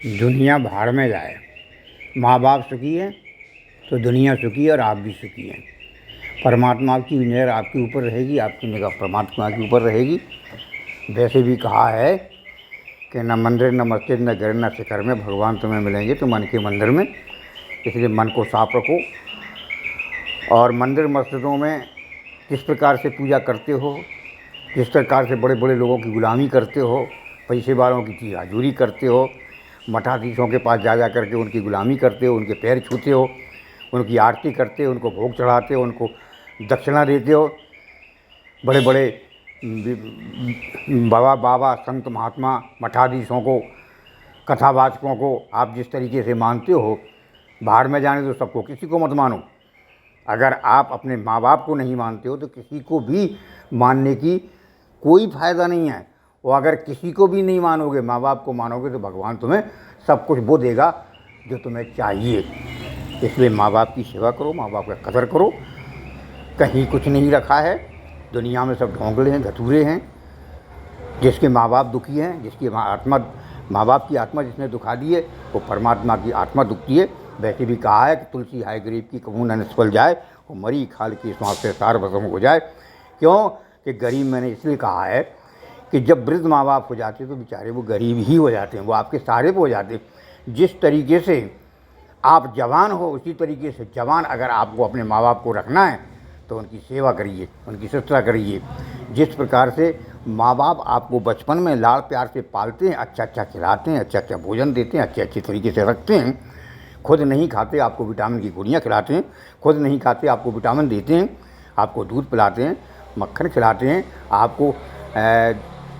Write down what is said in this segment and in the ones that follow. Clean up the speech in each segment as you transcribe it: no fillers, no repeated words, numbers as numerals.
दुनिया भाड़ में जाए। माँ बाप सुखी है तो दुनिया सुखी है और आप भी सुखी हैं। परमात्मा की नज़र आपके ऊपर रहेगी, आपकी निगाह परमात्मा के ऊपर रहेगी। वैसे भी कहा है कि न मंदिर न मस्जिद न घर न शिखर में भगवान तुम्हें मिलेंगे तो मन के मंदिर में। इसलिए मन को साफ रखो और मंदिर मस्जिदों में किस प्रकार से पूजा करते हो, किस प्रकार से बड़े बड़े लोगों की गुलामी करते हो, पैसे वालों की चीज़ हाजूरी करते हो, मठाधीशों के पास जा कर के उनकी गुलामी करते हो, उनके पैर छूते हो, उनकी आरती करते हो, उनको भोग चढ़ाते हो, उनको दक्षिणा देते हो। बड़े बड़े बाबा संत महात्मा मठाधीशों को, कथावाचकों को आप जिस तरीके से मानते हो, बाहर में जाने तो सबको, किसी को मत मानो। अगर आप अपने माँ बाप को नहीं मानते हो तो किसी को भी मानने की कोई फ़ायदा नहीं है। और अगर किसी को भी नहीं मानोगे, माँ बाप को मानोगे, तो भगवान तुम्हें सब कुछ वो देगा जो तुम्हें चाहिए। इसलिए माँ बाप की सेवा करो, माँ बाप का कदर करो। कहीं कुछ नहीं रखा है दुनिया में, सब ढोंगले हैं, धतूरे हैं। जिसके माँ बाप दुखी हैं, जिसकी माँ बाप की आत्मा जिसने दुखा दी है, वो परमात्मा की आत्मा दुखती है। वैसे भी कहा है कि तुलसी हाय गरीब की कबू न निष्फल जाए, वो मरी खाल की सांस से सार भस्म हो जाए। क्यों कि गरीब, मैंने इसलिए कहा है कि जब वृद्ध माँ बाप हो जाते हैं तो बेचारे वो गरीब ही हो जाते हैं, वो आपके सहारे पे हो जाते हैं। जिस तरीके से आप जवान हो उसी तरीके से जवान अगर आपको अपने माँ बाप को रखना है तो उनकी सेवा करिए, उनकी शुश्रूषा करिए। जिस प्रकार से माँ बाप आपको बचपन में लाड़ प्यार से पालते हैं, अच्छा अच्छा खिलाते हैं, अच्छा अच्छा भोजन देते हैं, अच्छे तरीके से रखते हैं, खुद नहीं खाते आपको विटामिन की गोलियाँ खिलाते हैं, खुद नहीं खाते आपको विटामिन देते हैं, आपको दूध पिलाते हैं, मक्खन खिलाते हैं, आपको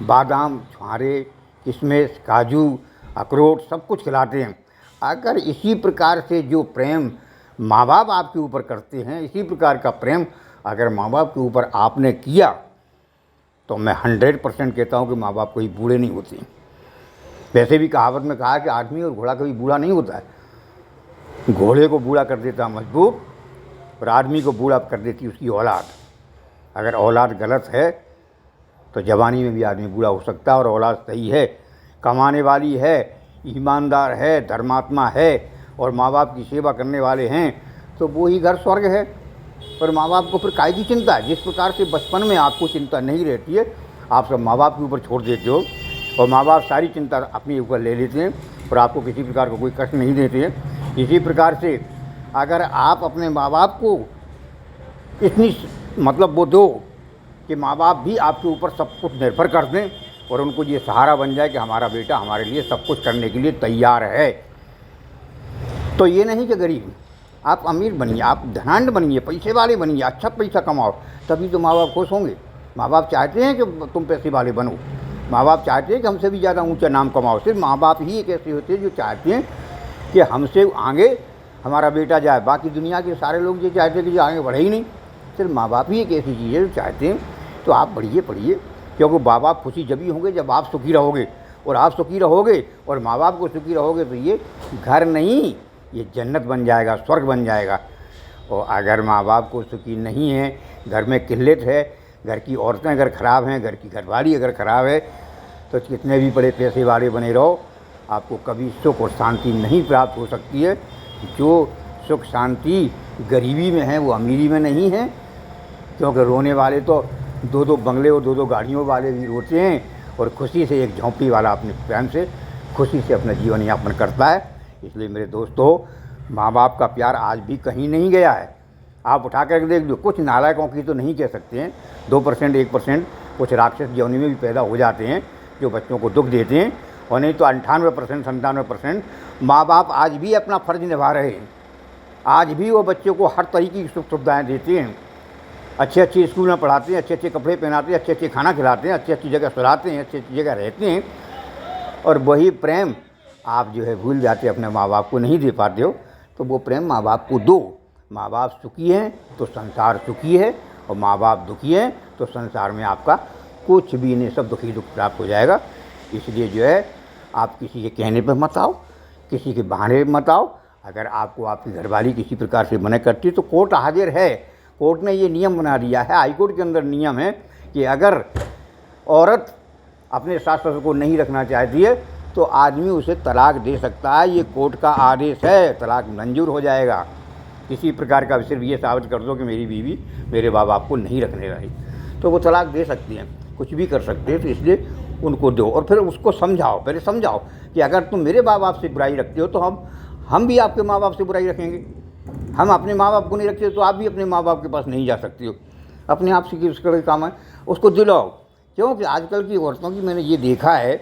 बादाम, छुहारे, किशमिश, काजू, अखरोट सब कुछ खिलाते हैं। अगर इसी प्रकार से जो प्रेम माँ बाप आपके ऊपर करते हैं, इसी प्रकार का प्रेम अगर माँ बाप के ऊपर आपने किया तो मैं 100% कहता हूँ कि माँ बाप कोई बूढ़े नहीं होते। वैसे भी कहावत में कहा है कि आदमी और घोड़ा कभी बूढ़ा नहीं होता है। घोड़े को बूढ़ा कर देता मजबूर और आदमी को बूढ़ा कर देती उसकी औलाद। अगर औलाद गलत है तो जवानी में भी आदमी बूढ़ा हो सकता है, और औलाद सही है, कमाने वाली है, ईमानदार है, धर्मात्मा है और माँ बाप की सेवा करने वाले हैं तो वो ही घर स्वर्ग है। पर माँ बाप को फिर काय की चिंता है? जिस प्रकार से बचपन में आपको चिंता नहीं रहती है, आप सब माँ बाप के ऊपर छोड़ देते हो और माँ बाप सारी चिंता अपने ऊपर ले लेते हैं और आपको किसी प्रकार का कोई कष्ट नहीं देते हैं। इसी प्रकार से अगर आप अपने माँ बाप को इतनी मतलब वो दो कि माँ बाप भी आपके ऊपर सब कुछ निर्भर कर दें और उनको ये सहारा बन जाए कि हमारा बेटा हमारे लिए सब कुछ करने के लिए तैयार है, तो ये नहीं कि गरीब, आप अमीर बनिए, आप धनाढ्य बनिए, पैसे वाले बनिए, अच्छा पैसा कमाओ, तभी तो माँ बाप खुश होंगे। माँ बाप चाहते हैं कि तुम पैसे वाले बनो, माँ बाप चाहते हैं कि हमसे भी ज़्यादा ऊंचा नाम कमाओ। सिर्फ माँ बाप ही एक ऐसे होते हैं जो चाहते हैं कि हमसे आगे हमारा बेटा जाए। बाकी दुनिया के सारे लोग ये चाहते हैं कि आगे बढ़े ही नहीं। सिर्फ माँ बाप ही एक ऐसी चीज़ है जो चाहते हैं तो आप बढ़िए पढ़िए, क्योंकि माँ बाप खुशी जब ही होंगे जब आप सुखी रहोगे, और आप सुखी रहोगे और माँ बाप को सुखी रहोगे तो ये घर नहीं, ये जन्नत बन जाएगा, स्वर्ग बन जाएगा। और अगर माँ बाप को सुखी नहीं है, घर में किल्लत है, घर की औरतें अगर ख़राब हैं, घर की घरवाली अगर ख़राब है, तो कितने भी बड़े पैसे वाले बने रहो, आपको कभी सुख और शांति नहीं प्राप्त हो सकती है। जो सुख शांति गरीबी में है वो अमीरी में नहीं है, क्योंकि रोने वाले तो दो दो बंगले और दो दो गाड़ियों वाले भी रोते हैं और खुशी से एक झोंपड़ी वाला अपने प्रेम से खुशी से अपना जीवन यापन करता है। इसलिए मेरे दोस्तों, माँ बाप का प्यार आज भी कहीं नहीं गया है। आप उठा कर देख लो, कुछ नालायकों की तो नहीं कह सकते हैं, 2% 1% कुछ राक्षस योनि में भी पैदा हो जाते हैं जो बच्चों को दुख देते हैं, और नहीं तो 98% 97% माँ बाप आज भी अपना फ़र्ज निभा रहे हैं। आज भी वो बच्चों को हर तरीके की सुख सुविधाएँ देते हैं, अच्छे अच्छे स्कूल में पढ़ाते हैं, अच्छे अच्छे कपड़े पहनाते हैं, अच्छे अच्छे खाना खिलाते हैं, अच्छी अच्छी जगह सुलाते हैं, अच्छी अच्छी जगह रहते हैं। और वही प्रेम आप जो है भूल जाते, अपने माँ बाप को नहीं दे पाते हो, तो वो प्रेम माँ बाप को दो। माँ बाप सुखी हैं तो संसार सुखी है, और माँ बाप दुखी हैं तो संसार में आपका कुछ भी नहीं, सब दुखी दुख प्राप्त हो जाएगा। इसलिए जो है आप किसी के कहने पर मत आओ, किसी के बहाने पर मत आओ। अगर आपको आपकी घरवाली किसी प्रकार से मना करती तो कोर्ट हाजिर है। कोर्ट ने ये नियम बना दिया है, हाईकोर्ट के अंदर नियम है कि अगर औरत अपने सास ससुर को नहीं रखना चाहती है तो आदमी उसे तलाक दे सकता है। ये कोर्ट का आदेश है, तलाक मंजूर हो जाएगा। किसी प्रकार का सिर्फ ये साबित कर दो कि मेरी बीवी मेरे माँ बाप को नहीं रखने रही, तो वो तलाक दे सकती हैं, कुछ भी कर सकते हैं। तो इसलिए उनको दो और फिर उसको समझाओ, पहले समझाओ कि अगर तुम मेरे माँ बाप से बुराई रखते हो तो हम भी आपके माँ बाप से बुराई रखेंगे। हम अपने माँ बाप को नहीं रखते तो आप भी अपने माँ बाप के पास नहीं जा सकती हो। अपने आप से उसका काम है, उसको दिलाओ। क्योंकि आजकल की औरतों की मैंने ये देखा है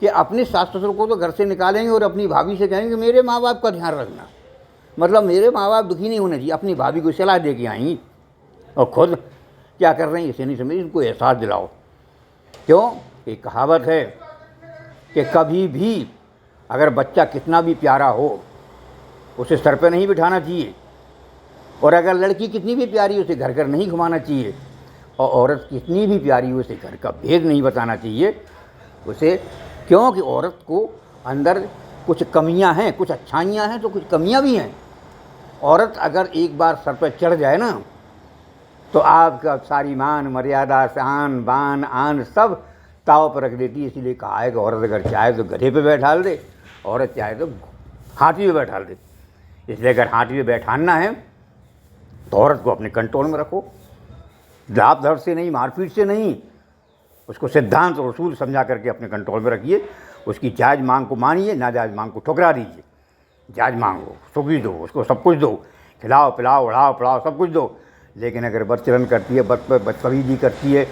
कि अपने सास ससुर को तो घर से निकालेंगे और अपनी भाभी से कहेंगे मेरे माँ बाप का ध्यान रखना, मतलब मेरे माँ बाप दुखी नहीं होने चाहिए। अपनी भाभी को सलाह दे के आई और खुद क्या कर रहे हैं इसे नहीं समझ, इनको एहसास दिलाओ। क्यों? एक कहावत है कि कभी भी अगर बच्चा कितना भी प्यारा हो उसे सर पे नहीं बिठाना चाहिए, और अगर लड़की कितनी भी प्यारी हो उसे घर घर नहीं घुमाना चाहिए, और औरत कितनी भी प्यारी हो उसे घर का भेद नहीं बताना चाहिए उसे। क्योंकि औरत को अंदर कुछ कमियां हैं, कुछ अच्छाइयां हैं तो कुछ कमियां भी हैं। औरत अगर एक बार सर पर चढ़ जाए ना तो आपका सारी मान मर्यादा शान बान आन सब ताव पर रख देती है। इसीलिए कहा है कि औरत अगर चाहे तो गधे पे बैठा दे, औरत चाहे तो हाथी पे बैठा दे। इसलिए अगर हाथी पे बैठाना है तो औरत को अपने कंट्रोल में रखो, दाब दर्द से नहीं, मारपीट से नहीं, उसको सिद्धांत और उसूल समझा करके अपने कंट्रोल में रखिए। उसकी जायज़ मांग को मानिए, नाजायज़ मांग को ठुकरा दीजिए। जायज़ मांगो, सुखी दो, उसको सब कुछ दो, खिलाओ पिलाओ उड़ाओ पढ़ाओ सब कुछ दो। लेकिन अगर बदचलन करती है, बदतमीजी करती है,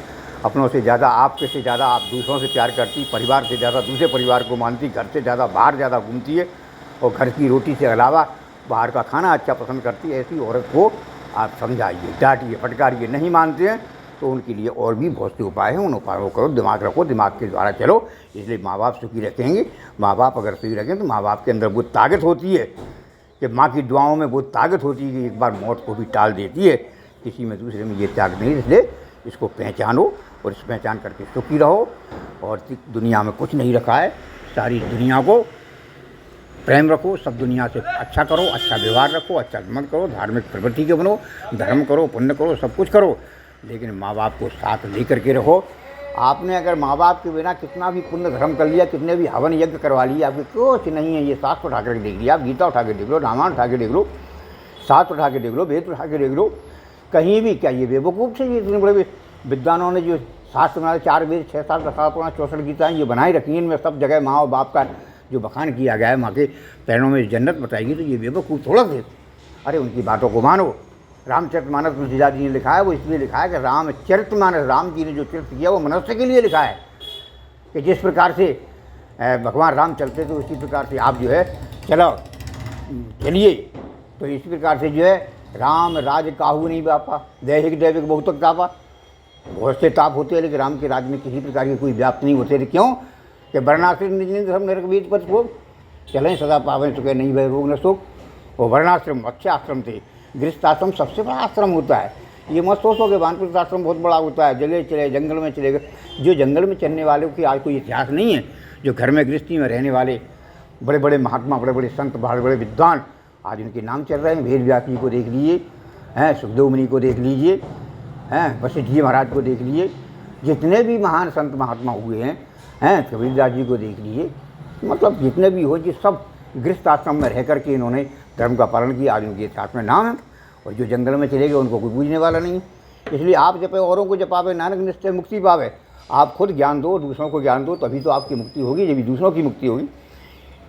अपनों से ज़्यादा आपके से ज़्यादा आप दूसरों से प्यार करती, परिवार से ज़्यादा दूसरे परिवार को मानती, घर से ज़्यादा बाहर ज़्यादा घूमती है और घर की रोटी से अलावा बाहर का खाना अच्छा पसंद करती है, ऐसी औरत को आप समझाइए, डांटिए, फटकारिए। नहीं मानते हैं तो उनके लिए और भी बहुत से उपाय हैं, उन उपायों करो, दिमाग रखो, दिमाग के द्वारा चलो। इसलिए माँ बाप सुखी रखेंगे। माँ बाप अगर सुखी रखें तो माँ बाप के अंदर वो ताकत होती है कि माँ की दुआओं में वो ताकत होती है कि एक बार मौत को भी टाल देती है। किसी में दूसरे में ये ताकत नहीं। इसलिए इसको पहचानो और इस पहचान करके सुखी रहो। और दुनिया में कुछ नहीं रखा है, सारी दुनिया को प्रेम रखो, सब दुनिया से अच्छा करो, अच्छा व्यवहार रखो, अच्छा मत करो, धार्मिक प्रवृत्ति के बनो, धर्म करो, पुण्य करो, सब कुछ करो, लेकिन माँ बाप को साथ लेकर के रहो। आपने अगर माँ बाप के बिना कितना भी पुण्य धर्म कर लिया, कितने भी हवन यज्ञ करवा लिए, आपके कुछ नहीं है। ये शास्त्र उठा कर देख लिया, आप गीता उठा के देख लो, रामायण उठा के देख लो, शास्त्र उठा के देख लो, वेद उठा के देख लो, कहीं भी क्या ये बेवकूफ़ से ये इतने बड़े विद्वानों ने जो शास्त्र बनाए, 4 वेद 6 साल 64 गीताएँ ये बनाई रखी हैं, इनमें सब जगह माँ और बाप का जो बखान किया गया है, माँ के पैरों में जन्नत बताएगी, तो ये बेवकूफ़ थोड़ा थे। अरे उनकी बातों को मानो। रामचरितमानस में जीजा जी ने लिखा है, वो इसलिए लिखा है कि रामचरितमानस, राम जी ने जो चरित्र किया वो मनुष्य के लिए लिखा है कि जिस प्रकार से भगवान राम चलते थे उसी प्रकार से आप जो है चलिए। तो इसी प्रकार से जो है राम राज काहू नहीं व्यापा, दैहिक दैविक बहुत तापा। बहुत से ताप होते हैं लेकिन राम के राज में किसी प्रकार की कोई व्याप्त नहीं होते थे। क्यों? कि वर्णाश्रम निज निज धर्म नरक बीज पथ भोग, चलें सदा पावें सुखे नहीं भय रोग न शोक। वो वर्णाश्रम अच्छे आश्रम थे। गृहस्थाश्रम सबसे बड़ा आश्रम होता है। ये मत सोचो कि वानप्रस्थ आश्रम बहुत बड़ा होता है, जगह चले जंगल में चले गए। जो जंगल में चलने वालों की आज कोई इतिहास नहीं है। जो घर में गृहस्थी में रहने वाले बड़े बड़े महात्मा, बड़े बड़े संत, बड़े बड़े विद्वान, आज उनके नाम चल रहे हैं। वेद व्यास जी को देख लीजिए, हैं सुखदेव मुनि को देख लीजिए, हैं वशिष्ठ जी महाराज को देख लीजिए, जितने भी महान संत महात्मा हुए हैं कबीरदास जी को देख लीजिए। मतलब जितने भी हो, ये सब गृहस्थ आश्रम में रह करके इन्होंने धर्म का पालन किया। आज उनके इतिहास में नाम है। और जो जंगल में चले गए उनको कोई पूछने वाला नहीं। इसलिए आप जपे औरों को जपावे नानक निश्चय मुक्ति पावे। आप खुद ज्ञान दो, दूसरों को ज्ञान दो, तभी तो आपकी मुक्ति होगी, जब दूसरों की मुक्ति होगी।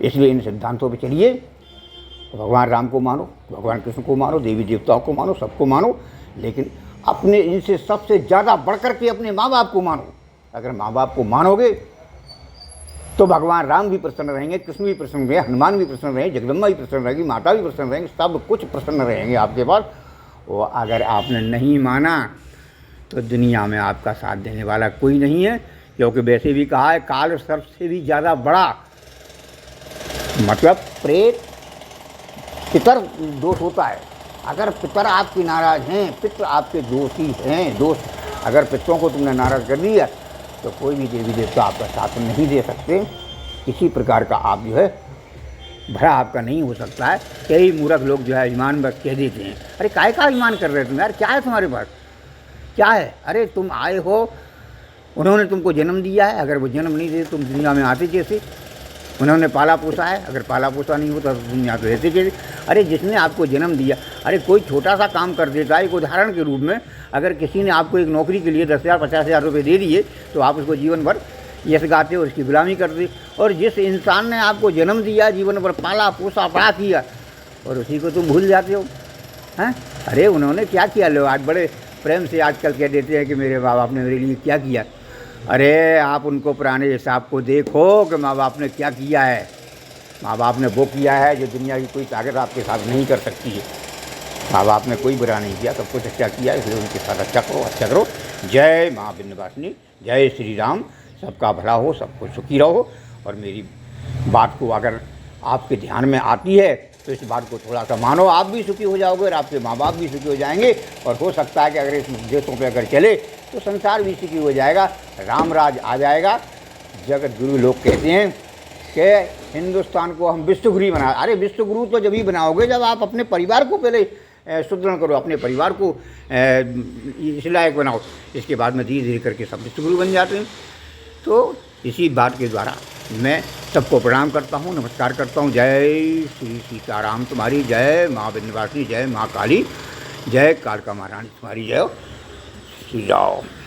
इसलिए इन सिद्धांतों पर चलिए। भगवान राम को मानो, भगवान कृष्ण को मानो, देवी देवताओं को मानो, सबको मानो, लेकिन अपने इनसे सबसे ज़्यादा बढ़ कर के अपने माँ बाप को मानो। अगर माँ बाप को मानोगे तो भगवान राम भी प्रसन्न रहेंगे, कृष्ण भी प्रसन्न रहेंगे, हनुमान भी प्रसन्न रहेंगे, जगदम्बा भी प्रसन्न रहेगी, माता भी प्रसन्न रहेंगे, सब कुछ प्रसन्न रहेंगे आपके पास। और अगर आपने नहीं माना तो दुनिया में आपका साथ देने वाला कोई नहीं है। क्योंकि वैसे भी कहा है काल सर्प से भी ज़्यादा बड़ा, मतलब प्रेत पितर दोष होता है। अगर पितर आपके नाराज़ हैं, पितृ आपके दोषी हैं, दोष अगर पितरों को तुमने नाराज़ कर दिया तो कोई भी देवी देवता आपका साथ नहीं दे सकते। किसी प्रकार का आप जो है भरा आपका नहीं हो सकता है। कई मूर्ख लोग जो है ईमान बस कह देते हैं, अरे काय का ईमान कर रहे तुम यार, क्या है तुम्हारे पास, क्या है? अरे तुम आए हो, उन्होंने तुमको जन्म दिया है, अगर वो जन्म नहीं दे तुम दुनिया में आते कैसे? उन्होंने पाला पोसा है, अगर पाला पोसा नहीं होता तो दुनिया तो रहती कैसे। अरे जिसने आपको जन्म दिया, अरे कोई छोटा सा काम कर देता है। एक उदाहरण के रूप में, अगर किसी ने आपको एक नौकरी के लिए 10,000 50,000 रुपये दे दिए तो आप उसको जीवन भर यश गाते हो, उसकी गुलामी कर दी। और जिस इंसान ने आपको जन्म दिया, जीवन भर पाला पोसा बड़ा किया, और उसी को तुम भूल जाते हो, हैं। अरे उन्होंने क्या किया, लोग आज बड़े प्रेम से आजकल कह देते हैं कि मेरे माँ बाप ने मेरे लिए क्या किया। अरे आप उनको पुराने हिसाब को देखो कि माँ बाप ने क्या किया है। माँ बाप ने वो किया है जो दुनिया की कोई ताकत आपके साथ नहीं कर सकती है। माँ बाप ने कोई बुरा नहीं किया, सब कुछ अच्छा किया, इसलिए उनके साथ अच्छा करो, अच्छा करो। जय माँ विंध्यवासिनी, जय श्री राम। सबका भला हो, सबको सुखी रहो। और मेरी बात को अगर आपके ध्यान में आती है तो इस बात को थोड़ा सा मानो, आप भी सुखी हो जाओगे और आपके माँ बाप भी सुखी हो जाएंगे। और हो सकता है कि अगर इस उद्देश्यों पे अगर चले तो संसार भी सुखी हो जाएगा, राम राज आ जाएगा। जगत गुरु लोग कहते हैं कि हिंदुस्तान को हम विश्वगुरु बना। अरे विश्वगुरु तो जब ही बनाओगे जब आप अपने परिवार को पहले सुदृढ़ करो, अपने परिवार को इस लायक बनाओ, इसके बाद में धीरे धीरे करके सब विश्वगुरु बन जाते हैं। तो इसी बात के द्वारा मैं सबको प्रणाम करता हूँ, नमस्कार करता हूँ। जय श्री सीताराम तुम्हारी जय, माँ विंध्यवासिनी जय, माँ काली जय, कालका महारानी तुम्हारी जय। श्री राम।